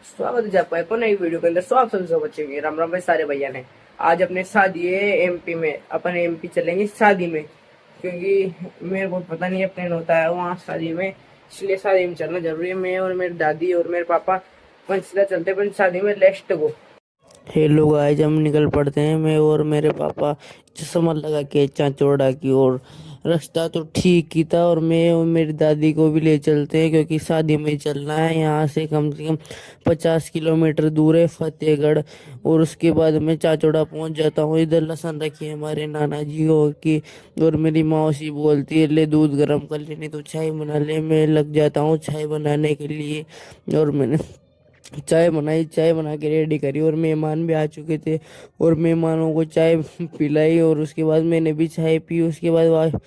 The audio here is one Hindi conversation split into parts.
स्वागत है आपका एक और नई वीडियो के अंदर। सो आप सभी सब बच्चे के राम राम भाई सारे भैया ने। आज अपने शादी है एमपी में, अपन एमपी चलेंगे शादी में, क्योंकि मेरे को पता नहीं है प्लान होता है वहाँ शादी में, इसलिए शादी में चलना जरूरी है। मैं और मेरी दादी और मेरे पापा पंचशीला चलते हैं शादी में लेस्ट को। हेलो गाइस, हम निकल पड़ते हैं मैं और मेरे पापा चश्मा लगा के चांचौड़ा की ओर। रास्ता तो ठीक ही था और मैं और मेरी दादी को भी ले चलते हैं क्योंकि शादी में चलना है। यहाँ से कम 50 किलोमीटर दूर है फतेहगढ़। और उसके बाद मैं चाचौड़ा पहुंच जाता हूँ। इधर लहसुन रखी है हमारे नाना जी और की, और मेरी मौसी बोलती है ले दूध गर्म कर ले नहीं तो चाय बना ले। मैं लग जाता हूँ चाय बनाने के लिए और मैंने चाय बनाई, चाय बना के रेडी करी और मेहमान भी आ चुके थे और मेहमानों को चाय पिलाई और उसके बाद मैंने भी चाय पी। उसके बाद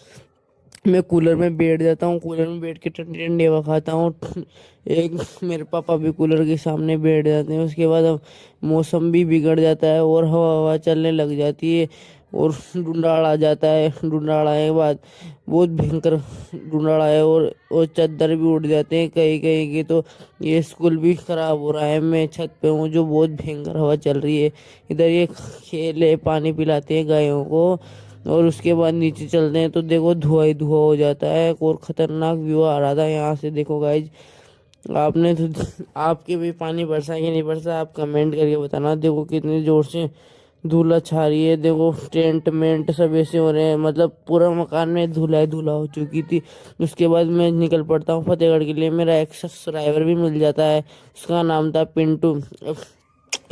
मैं कूलर में बैठ जाता हूँ, कूलर में बैठ के ठंडी ठंडी हवा खाता हूँ। एक मेरे पापा भी कूलर के सामने बैठ जाते हैं। उसके बाद अब मौसम भी बिगड़ जाता है और हवा हवा चलने लग जाती है और डूंडाड़ आ जाता है। डूंडाड़ आने के बाद बहुत भयंकर डूंडाड़ आया और चादर भी उड़ जाते हैं कहीं कहीं के। तो ये स्कूल भी खराब हो रहा है। मैं छत पे हूँ जो बहुत भयंकर हवा चल रही है। इधर ये खेल है, पानी पिलाते हैं गायों को और उसके बाद नीचे चलते हैं तो देखो धुआं ही धुआं हो जाता है और खतरनाक व्यू आ रहा था यहाँ से। देखो गाइज, आपने तो आपके भी पानी बरसा कि नहीं बरसा, आप कमेंट करके बताना। देखो कितनी जोर से धूला छा रही है। देखो टेंट मेंट सब ऐसे हो रहे हैं, मतलब पूरा मकान में धूला ही धूला हो चुकी थी। उसके बाद मैं निकल पड़ता हूँ फतेहगढ़ के लिए। मेरा एक सब्सक्राइबर भी मिल जाता है, उसका नाम था पिंटू।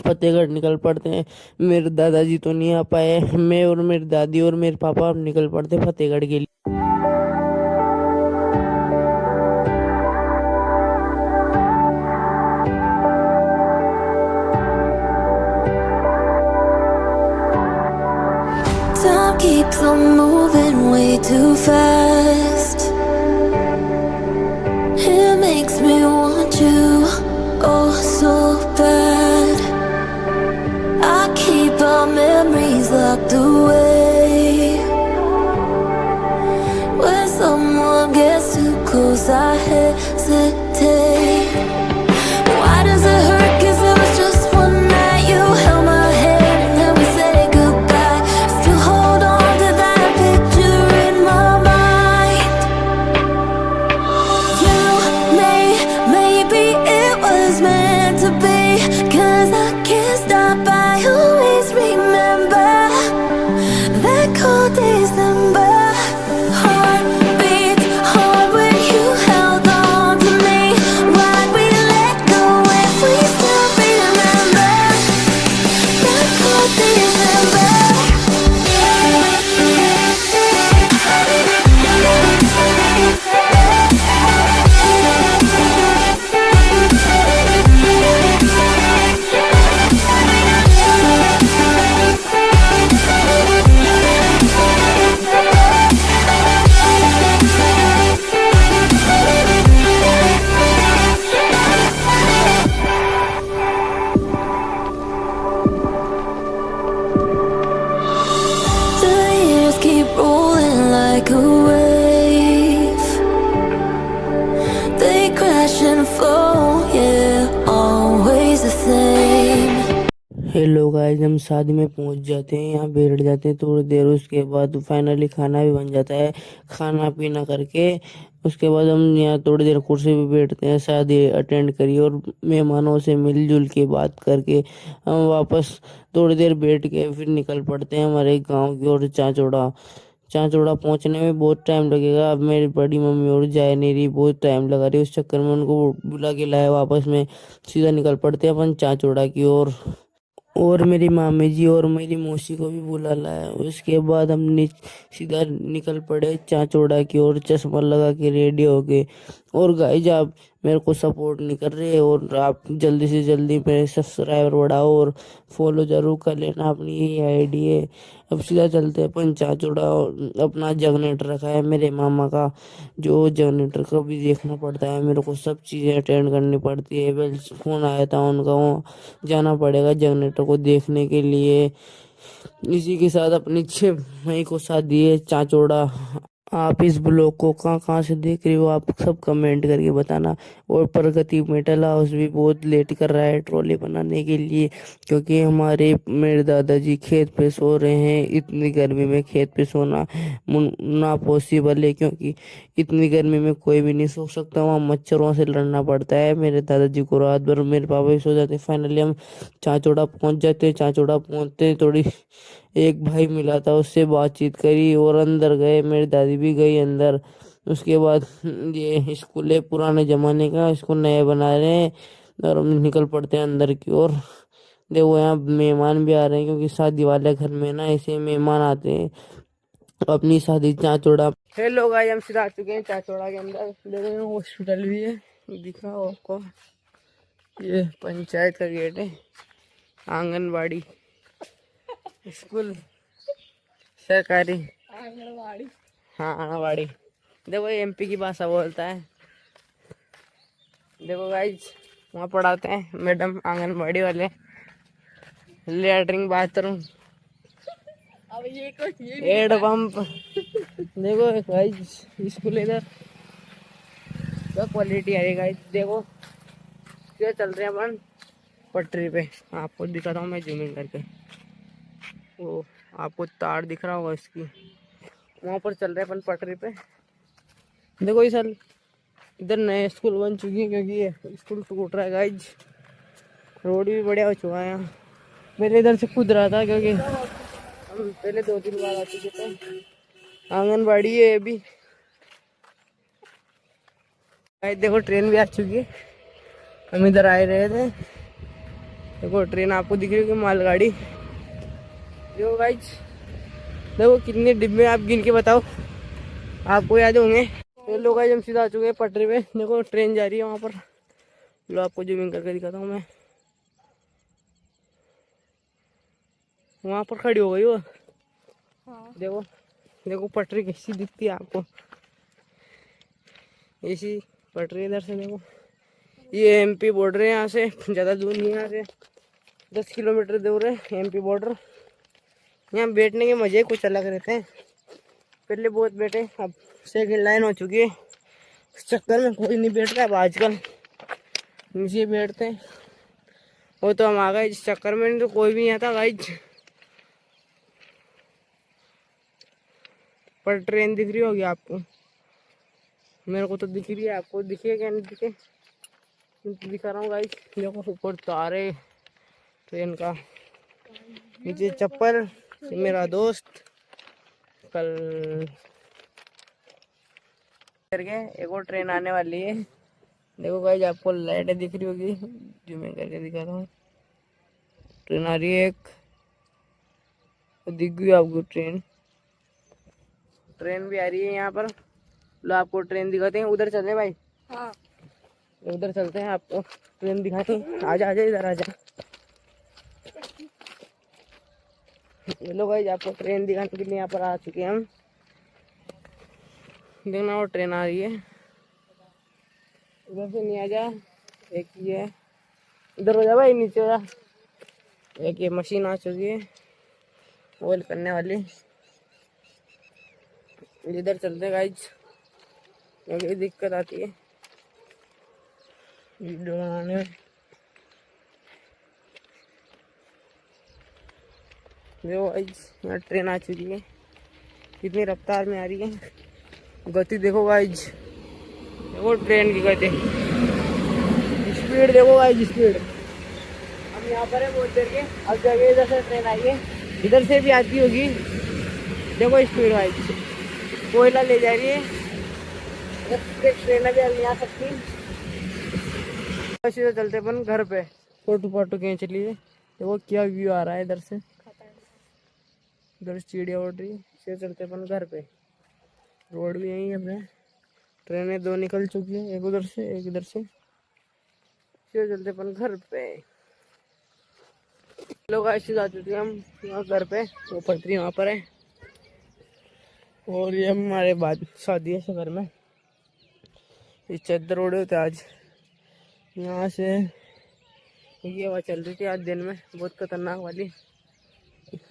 फतेहगढ़ निकल पड़ते हैं। मेरे दादाजी तो नहीं आ पाए, मैं और मेरी दादी और मेरे पापा निकल पड़ते फतेहगढ़ के लिए। Time keeps on moving way too fast. It makes me want you oh so bad. I keep our memories locked away. When someone gets too close, I hesitate. Why does it hurt? 'Cause it was just one night. You held my hand and then we said goodbye. Still hold on to that picture in my mind. Maybe it was meant to be. 'Cause I can't stop, I always remember that cold December. Heart beats hard when you held on to me. Why'd we let go if we still remember that cold December? The years keep rolling like a wave. They crash and flow, yeah, always the same. Hello guys, हम शादी में पहुंच जाते हैं, यहाँ बैठ जाते हैं थोड़ी देर। उसके बाद फाइनली खाना भी बन जाता है। खाना पीना करके उसके बाद हम यहाँ थोड़ी देर कुर्सी पे बैठते हैं। शादी अटेंड करी और मेहमानों से मिलजुल के बात करके हम वापस थोड़ी देर बैठ के फिर निकल पड़ते हैं हमारे गांव की ओर। चांचौड़ा चांचौड़ा पहुंचने में बहुत टाइम लगेगा। अब मेरी बड़ी मम्मी और जा नहीं रही, बहुत टाइम लगा रही। उस चक्कर में उनको बुला के लाया वापस में। सीधा निकल पड़ते हैं अपन चांचौड़ा की ओर और मेरी मामी जी और मेरी मौसी को भी बुला लाया। उसके बाद हम सीधा निकल पड़े चांचौड़ा की ओर, चश्मा लगा के रेडी हो गए। और गाइस, आप मेरे को सपोर्ट नहीं कर रहे और आप जल्दी से जल्दी मेरे सब्सक्राइबर बढ़ाओ और फॉलो जरूर कर लेना, अपनी यही आईडी है। अब सीधा चलते हैं अपन चांचौड़ा। अपना जनरेटर रखा है मेरे मामा का, जो जनरेटर का भी देखना पड़ता है मेरे को, सब चीज़ें अटेंड करनी पड़ती है। वेल फोन आया था उनका, वहाँ जाना पड़ेगा जनरेटर को देखने के लिए। इसी के साथ अपनी 6 मई को शादी है चांचौड़ा। आप इस ब्लॉग को कहाँ कहाँ से देख रहे हो, आप सब कमेंट करके बताना। और प्रगति मेटल हाउस भी बहुत लेट कर रहा है ट्रॉली बनाने के लिए, क्योंकि हमारे मेरे दादाजी खेत पे सो रहे हैं। इतनी गर्मी में खेत पे सोना ना पॉसिबल है, क्योंकि इतनी गर्मी में कोई भी नहीं सो सकता, वहाँ मच्छरों से लड़ना पड़ता है मेरे दादाजी को रात भर। मेरे पापा भी सो जाते। फाइनली हम चाचौड़ा पहुंच जाते। चाचौड़ा पहुंचते थोड़ी एक भाई मिला था, उससे बातचीत करी और अंदर गए। मेरी दादी भी गई अंदर। उसके बाद ये स्कूल है पुराने जमाने का, इसको नए बना रहे हैं और हम निकल पड़ते हैं अंदर की ओर। देखो यहाँ मेहमान भी आ रहे हैं, क्योंकि शादी वाले घर में ना ऐसे मेहमान आते हैं अपनी शादी चाचौड़ा। हेलो गाइस, हम सीधा आ चुके हैं चाचौड़ा के अंदर। देखो यहाँ हॉस्पिटल भी है, दिख रहा हो आपको। ये पंचायत का गेट है, आंगनबाड़ी, स्कूल, सरकारी, आंगनबाड़ी। हाँ आंगनबाड़ी। देखो ये एमपी की भाषा बोलता है। देखो गाइज वहाँ पढ़ाते हैं मैडम आंगनबाड़ी वाले। लेटरिंग बाथरूम, अब ये कुछ हेड पंप। देखो गाइज स्कूल इधर क्या क्वालिटी है गाइज। देखो क्या चल रहे हैं अपन पटरी पे, आपको दिखाता हूँ मैं जूमिंग करके। वो आपको तार दिख रहा होगा इसकी, वहाँ पर चल रहे हैं अपन पटरी पे। देखो ये साल इधर नए स्कूल बन चुकी है, क्योंकि ये स्कूल टूट रहा है गाइज। रोड भी बढ़िया हो चुका है यहाँ। मेरे इधर से कूद रहा था, क्योंकि हम पहले 2-3 बार आ चुके थे। आंगनबाड़ी है अभी। गाइज देखो ट्रेन भी आ चुकी है, हम इधर आए रहे थे। देखो ट्रेन आपको दिख रही होगी, मालगाड़ी। देखो गाइज, देखो कितने डिब्बे आप गिन के बताओ, आपको याद होंगे। ये लोग गाइज हम सीधा आ चुके हैं पटरी पे। देखो ट्रेन जा रही है वहाँ पर, लो आपको जूमिंग करके दिखाता हूँ मैं। वहाँ पर खड़ी हो गई वो। हाँ। देखो देखो पटरी कैसी दिखती है आपको, ऐसी पटरी इधर से। देखो ये एमपी बॉर्डर है, यहाँ से ज़्यादा दूर नहीं है, यहाँ से 10 किलोमीटर दूर है एमपी बॉर्डर। यहाँ बैठने के मजे कुछ अलग रहते हैं। पहले बहुत बैठे, अब सेकंड लाइन हो चुकी है, इस चक्कर में कोई नहीं बैठ रहा। अब आजकल नीचे बैठते हैं। वो तो हम आ गए इस चक्कर में, नहीं तो कोई भी नहीं आता गाइज। पर ट्रेन दिख रही होगी आपको, मेरे को तो दिख रही है, आपको दिखी है क्या नहीं दिखे, दिखा रहा हूँ गाइज। देखो ऊपर तार है ट्रेन का, नीचे चप्पल। मेरा दोस्त कल करके एक और ट्रेन आने वाली है। देखो गाइज आपको लाइटें दिख रही होगी, जो मैं करके दिखा रहा हूँ। ट्रेन आ रही है एक, दिख गई आपको ट्रेन। ट्रेन भी आ रही है यहाँ पर, लो आपको ट्रेन दिखाते हैं। उधर चले भाई, हाँ उधर चलते हैं, आपको ट्रेन दिखाते हैं। आजा आजा इधर आजा। ये लो भाई आपको ट्रेन दिखाने के लिए यहाँ पर आ चुके हैं हम। देखना वो ट्रेन आ रही है, उधर से नहीं आजा। एक ये इधर हो जा भाई, नीचे हो जा। एक ये मशीन आ चुकी है ऑयल करने वाली, इधर चलते हैं गाइज, क्योंकि दिक्कत आती है वीडियो बनाने में। देखो गाइज यहाँ ट्रेन आ चुकी है, कितनी रफ्तार में आ रही है। गति देखो गाइज, देखो ट्रेन की गति, स्पीड देखो गाइज स्पीड। हम यहाँ पर है बहुत देर के, अब जगह इधर से ट्रेन आई है, इधर से भी आती होगी। देखो स्पीड गाइज, कोयला ले जा रही है, ट्रेन भी अभी आ सकती। सीधा चलते अपन घर पे, फोटो फोटो खींच लिए। देखो क्या व्यू आ रहा है इधर से, इधर चिड़िया उड़ रही है। सीधे चलते अपन घर पे, रोड भी यही है अपने। ट्रेनें 2 निकल चुकी है, एक उधर से एक इधर से। सीधे चलते अपन घर पे। लोग ऐसे जा चुके हैं हम यहाँ घर पे, वो पटरी वहाँ पर है। और ये हमारे बाद शादी है घर में, ये चद्दर ओढ़े होते आज। यहाँ से ये हवा चल रही थी आज दिन में, बहुत खतरनाक वाली।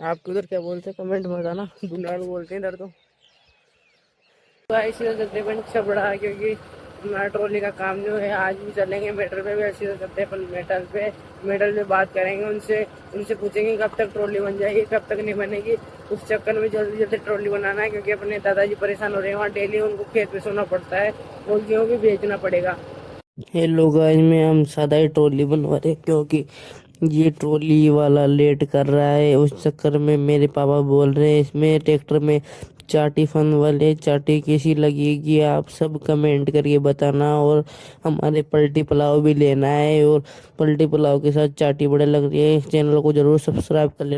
आपके उधर क्या बोलते हैं कमेंट में बताना। धुंधाड़ बोलते हैं इधर तो। ऐसे तो चलते अपन छबड़ा, क्योंकि हमारा ट्रॉली का काम जो है आज भी चलेंगे मेटल पे भी। ऐसे तो चलते अपन मेटल पे बात करेंगे उनसे उनसे पूछेंगे कब तक ट्रॉली बन जाएगी, कब तक नहीं बनेगी। उस चक्कर में जल्दी जल्दी ट्रॉली बनाना है, क्योंकि अपने दादाजी परेशान हो रहे हैं। वहाँ डेली उनको खेत पे सोना पड़ता है और गेहूँ भी बेचना पड़ेगा। हेलो गाइस, में हम सादा ही ट्रॉली बनवा रहे क्योंकि ये ट्रॉली वाला लेट कर रहा है। उस चक्कर में मेरे पापा बोल रहे हैं इसमें ट्रैक्टर में चाटी फन वाले चाटी कैसी लगेगी, आप सब कमेंट करके बताना। और हमारे पलटी पुलाव भी लेना है, और पलटी पुलाव के साथ चाटी बड़े लग रही है। इस चैनल को जरूर सब्सक्राइब कर लेना।